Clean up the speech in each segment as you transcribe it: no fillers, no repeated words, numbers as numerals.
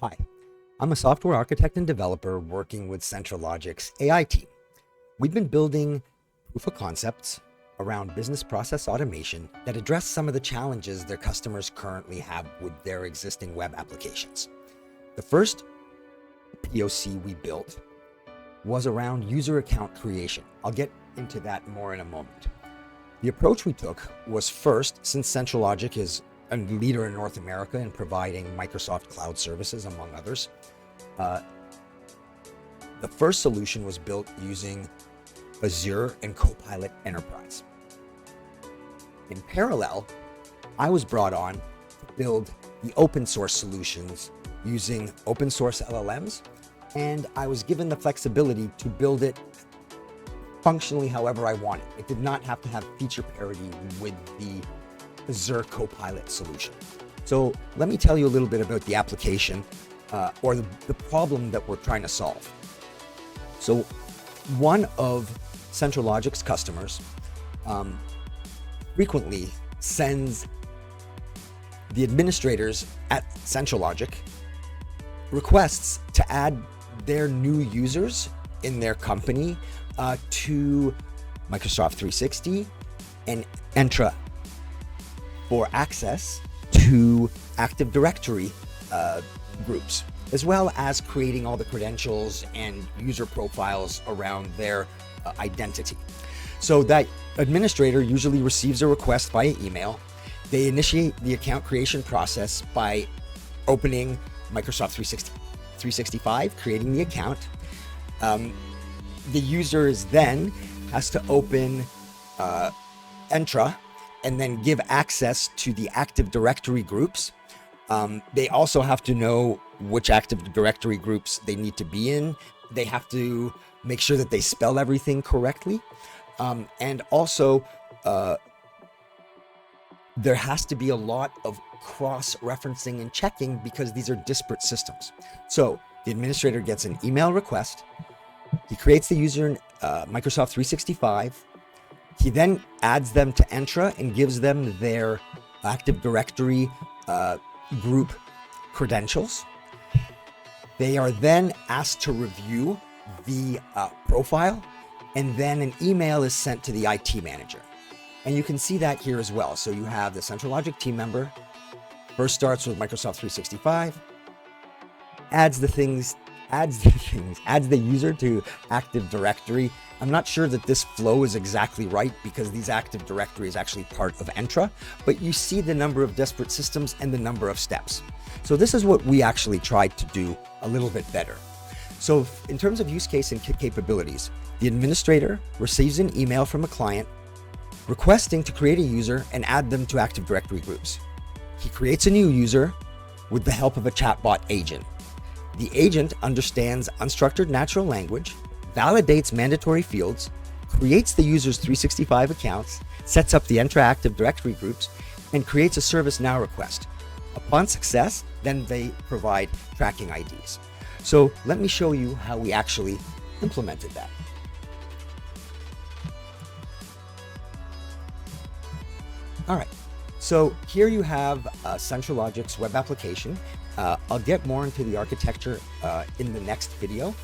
Hi, I'm a software architect and developer working with Centrilogic's AI team. We've been building proof of concepts around business process automation that address some of the challenges their customers currently have with their existing web applications. The first PoC we built was around user account creation. I'll get into that more in a moment. The approach we took was first, since Centrilogic is a leader in North America in providing Microsoft cloud services, among others, the first solution was built using Azure and Copilot Enterprise. In parallel, I was brought on to build the open source solutions using open source LLMs, and I was given the flexibility to build it functionally however I wanted. It did not have to have feature parity with the Azure Copilot solution. So let me tell you a little bit about the application or the problem that we're trying to solve. So one of Centrilogic's customers frequently sends the administrators at Centrilogic requests to add their new users in their company to Microsoft 360 and Entra for access to Active Directory groups, as well as creating all the credentials and user profiles around their identity. So that administrator usually receives a request via email. They initiate the account creation process by opening Microsoft 365, creating the account. The user then has to open Entra and then give access to the Active Directory groups. They also have to know which Active Directory groups they need to be in. They have to make sure that they spell everything correctly. And also, there has to be a lot of cross-referencing and checking because these are disparate systems. So the administrator gets an email request. He creates the user in Microsoft 365. He then adds them to Entra and gives them their Active Directory group credentials. They are then asked to review the profile, and then an email is sent to the IT manager. And you can see that here as well. So you have the Centrilogic team member, first starts with Microsoft 365, adds the user to Active Directory. I'm not sure that this flow is exactly right because these Active Directory is actually part of Entra, but you see the number of disparate systems and the number of steps. So this is what we actually tried to do a little bit better. So in terms of use case and capabilities, the administrator receives an email from a client requesting to create a user and add them to Active Directory groups. He creates a new user with the help of a chatbot agent. The agent understands unstructured natural language, validates mandatory fields, creates the user's 365 accounts, sets up the Entra Active Directory groups, and creates a ServiceNow request. Upon success, then they provide tracking IDs. So let me show you how we actually implemented that. All right, so here you have Centrilogic's web application. I'll get more into the architecture in the next video,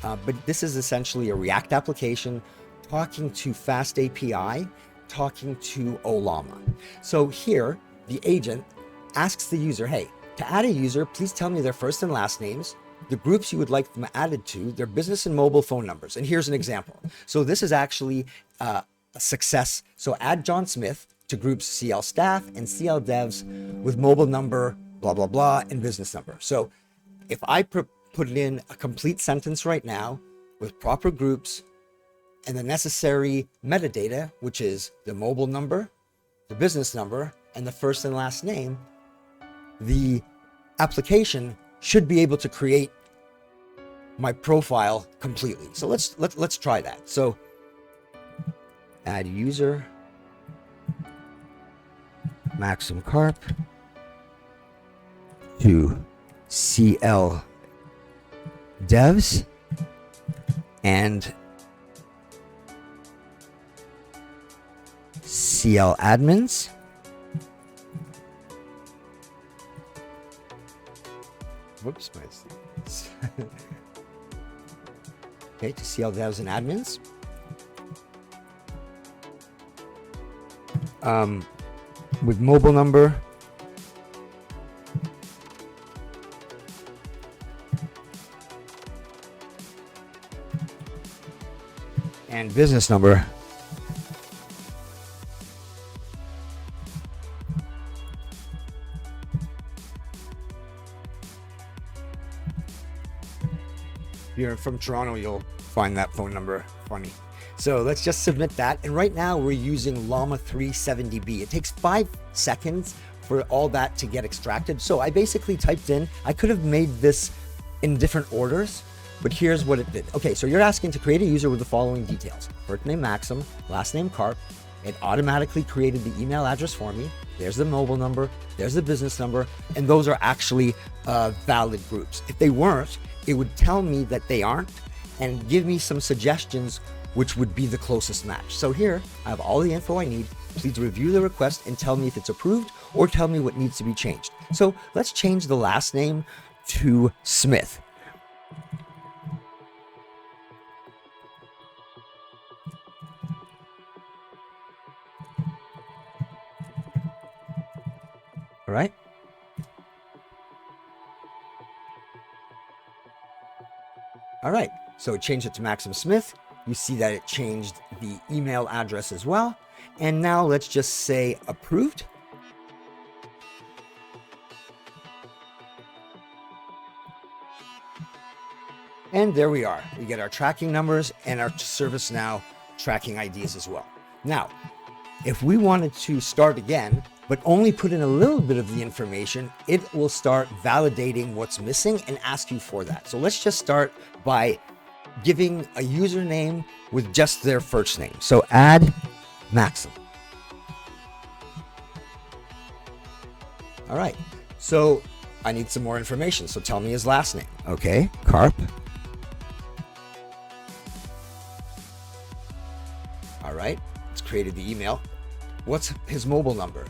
but this is essentially a React application talking to Fast API, talking to Ollama. So here, the agent asks the user, hey, to add a user, please tell me their first and last names, the groups you would like them added to, their business and mobile phone numbers. And here's an example. So this is actually a success. So add John Smith to groups CL staff and CL devs with mobile number, blah, blah, blah, and business number. So if I put it in a complete sentence right now with proper groups and the necessary metadata, which is the mobile number, the business number, and the first and last name, the application should be able to create my profile completely. So let's try that. So add user, Maxim Carp to CL devs and CL admins. Whoops, okay, to see all those in admins. With mobile number. And business number. If you're from Toronto, you'll find that phone number funny. So let's just submit that. And right now we're using Llama 370B. It takes 5 seconds for all that to get extracted. So I basically typed in, I could have made this in different orders, but here's what it did. Okay, so you're asking to create a user with the following details. First name Maxim, last name Carp. It automatically created the email address for me. There's the mobile number, there's the business number, and those are actually valid groups. If they weren't, it would tell me that they aren't and give me some suggestions which would be the closest match. So here, I have all the info I need. Please review the request and tell me if it's approved or tell me what needs to be changed. So let's change the last name to Smith. All right. All right, so it changed it to Maxim Smith. You see that it changed the email address as well. And now let's just say approved. And there we are. We get our tracking numbers and our ServiceNow tracking IDs as well. Now, if we wanted to start again, but only put in a little bit of the information, it will start validating what's missing and ask you for that. So let's just start by giving a username with just their first name. So add Maxim. All right, so I need some more information. So tell me his last name. Okay, Carp. All right, it's created the email. What's his mobile number?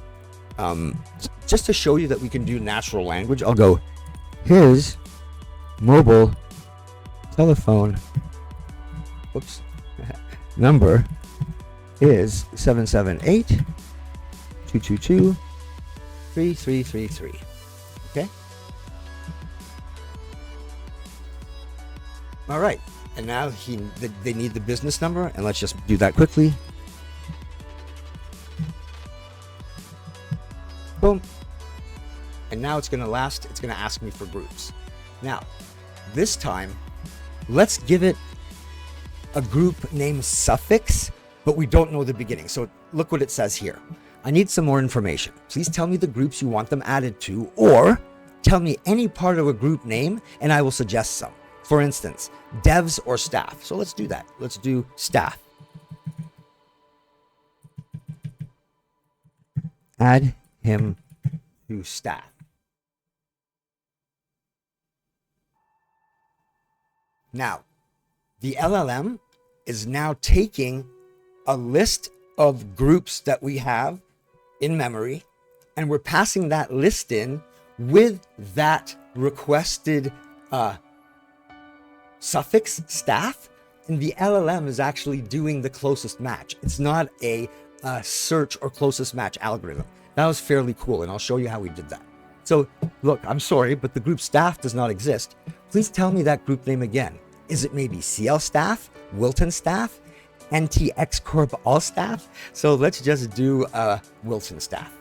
Just to show you that we can do natural language, I'll go, his mobile telephone number is 778-222-3333. Okay. All right. And now they need the business number, and let's just do that quickly. Boom. And now it's going to ask me for groups. Now, this time, let's give it a group name suffix, but we don't know the beginning. So look what it says here. I need some more information. Please tell me the groups you want them added to, or tell me any part of a group name and I will suggest some. For instance, devs or staff. So let's do that. Let's do staff. Add him to staff. Now, the LLM is now taking a list of groups that we have in memory, and we're passing that list in with that requested suffix staff, and the LLM is actually doing the closest match. It's not a search or closest match algorithm. That was fairly cool, and I'll show you how we did that. So look, I'm sorry, but the group staff does not exist. Please tell me that group name again. Is it maybe CL staff, Wilton staff, NTX Corp all staff? So let's just do Wilton staff.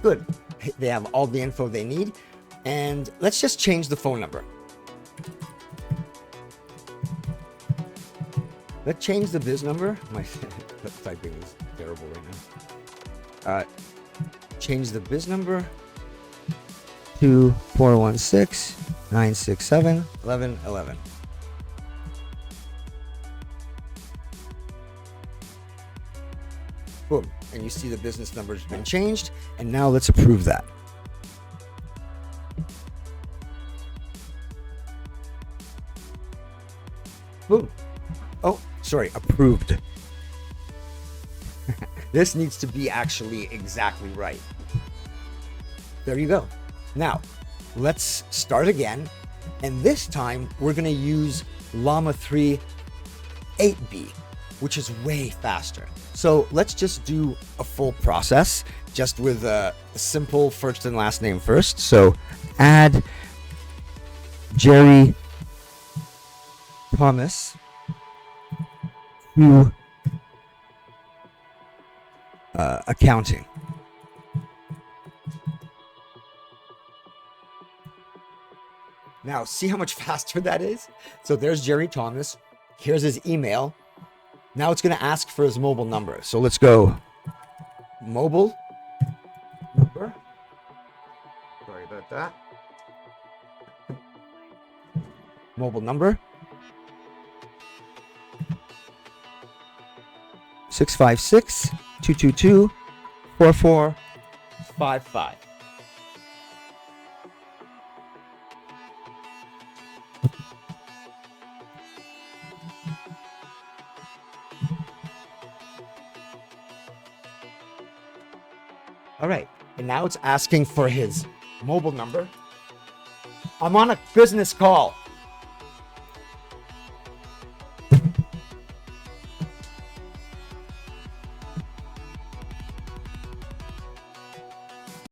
Good. They have all the info they need. And let's just change the phone number. Let's change the biz number. My typing is terrible right now. Change the biz number to 416-967-1111. Boom. And you see the business number has been changed. And now let's approve that. Boom. sorry, approved. This needs to be actually exactly right. There you go. Now, let's start again. And this time we're going to use Llama 3 8B, which is way faster. So let's just do a full process just with a simple first and last name first. So add Jerry Thomas to accounting. Now, see how much faster that is? So there's Jerry Thomas. Here's his email. Now it's going to ask for his mobile number. So let's go mobile number. Sorry about that. Mobile number. 656-222-4455. All right, and now it's asking for his mobile number. I'm on a business call.